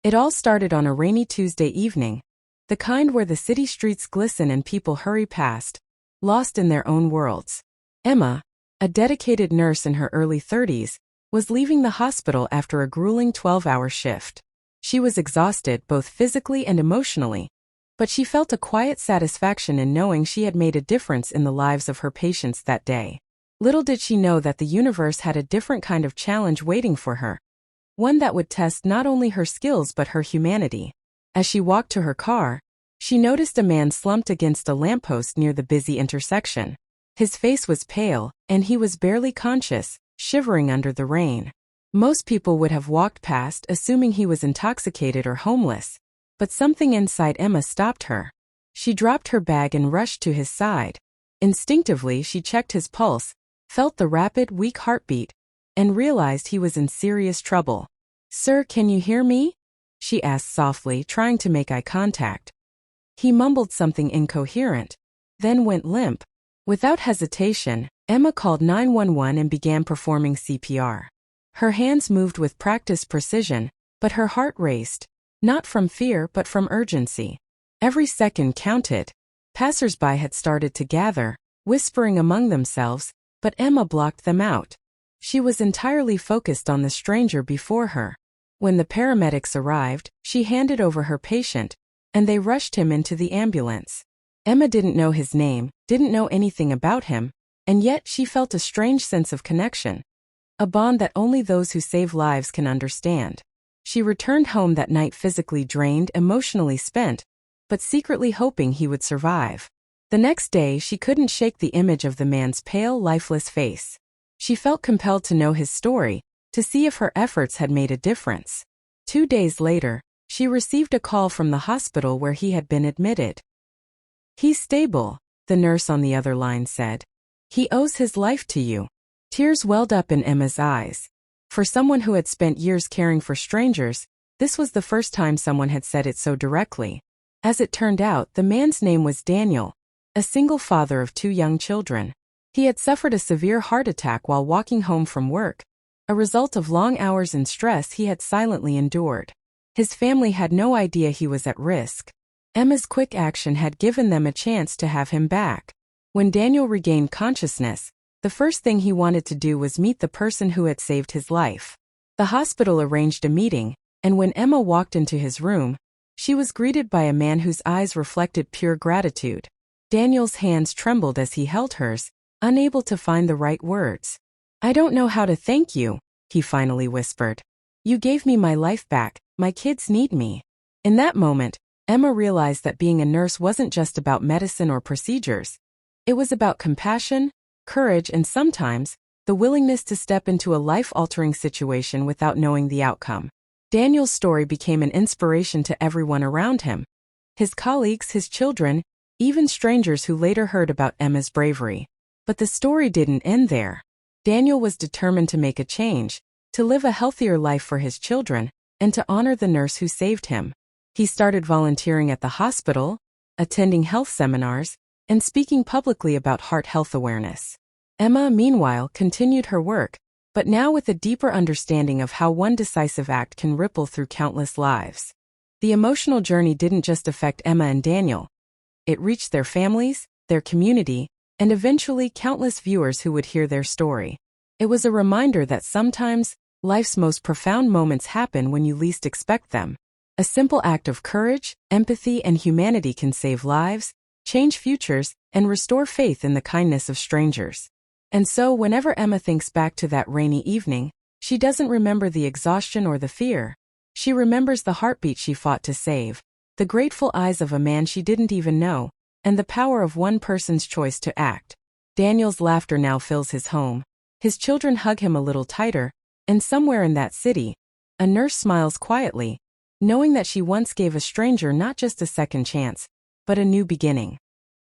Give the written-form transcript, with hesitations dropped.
It all started on a rainy Tuesday evening, the kind where the city streets glisten and people hurry past, lost in their own worlds. Emma, a dedicated nurse in her early 30s, was leaving the hospital after a grueling 12-hour shift. She was exhausted both physically and emotionally, but she felt a quiet satisfaction in knowing she had made a difference in the lives of her patients that day. Little did she know that the universe had a different kind of challenge waiting for her, one that would test not only her skills but her humanity. As she walked to her car, she noticed a man slumped against a lamppost near the busy intersection. His face was pale, and he was barely conscious, shivering under the rain. Most people would have walked past assuming he was intoxicated or homeless, but something inside Emma stopped her. She dropped her bag and rushed to his side. Instinctively, she checked his pulse, felt the rapid, weak heartbeat, and realized he was in serious trouble. "Sir, can you hear me?" she asked softly, trying to make eye contact. He mumbled something incoherent, then went limp. Without hesitation, Emma called 911 and began performing CPR. Her hands moved with practiced precision, but her heart raced, not from fear but from urgency. Every second counted. Passers-by had started to gather, whispering among themselves, but Emma blocked them out. She was entirely focused on the stranger before her. When the paramedics arrived, she handed over her patient, and they rushed him into the ambulance. Emma didn't know his name, didn't know anything about him, and yet she felt a strange sense of connection, a bond that only those who save lives can understand. She returned home that night physically drained, emotionally spent, but secretly hoping he would survive. The next day, she couldn't shake the image of the man's pale, lifeless face. She felt compelled to know his story, to see if her efforts had made a difference. 2 days later, she received a call from the hospital where he had been admitted. "He's stable," the nurse on the other line said. "He owes his life to you." Tears welled up in Emma's eyes. For someone who had spent years caring for strangers, this was the first time someone had said it so directly. As it turned out, the man's name was Daniel, a single father of 2 young children. He had suffered a severe heart attack while walking home from work, a result of long hours and stress he had silently endured. His family had no idea he was at risk. Emma's quick action had given them a chance to have him back. When Daniel regained consciousness, the first thing he wanted to do was meet the person who had saved his life. The hospital arranged a meeting, and when Emma walked into his room, she was greeted by a man whose eyes reflected pure gratitude. Daniel's hands trembled as he held hers, unable to find the right words. "I don't know how to thank you," he finally whispered. "You gave me my life back, my kids need me." In that moment, Emma realized that being a nurse wasn't just about medicine or procedures. It was about compassion, courage, and sometimes, the willingness to step into a life-altering situation without knowing the outcome. Daniel's story became an inspiration to everyone around him. His colleagues, his children, even strangers who later heard about Emma's bravery. But the story didn't end there. Daniel was determined to make a change, to live a healthier life for his children, and to honor the nurse who saved him. He started volunteering at the hospital, attending health seminars, and speaking publicly about heart health awareness. Emma, meanwhile, continued her work, but now with a deeper understanding of how one decisive act can ripple through countless lives. The emotional journey didn't just affect Emma and Daniel. It reached their families, their community, and eventually countless viewers who would hear their story. It was a reminder that sometimes, life's most profound moments happen when you least expect them. A simple act of courage, empathy, and humanity can save lives, change futures, and restore faith in the kindness of strangers. And so, whenever Emma thinks back to that rainy evening, she doesn't remember the exhaustion or the fear. She remembers the heartbeat she fought to save, the grateful eyes of a man she didn't even know, and the power of one person's choice to act. Daniel's laughter now fills his home. His children hug him a little tighter, and somewhere in that city, a nurse smiles quietly, knowing that she once gave a stranger not just a second chance, but a new beginning.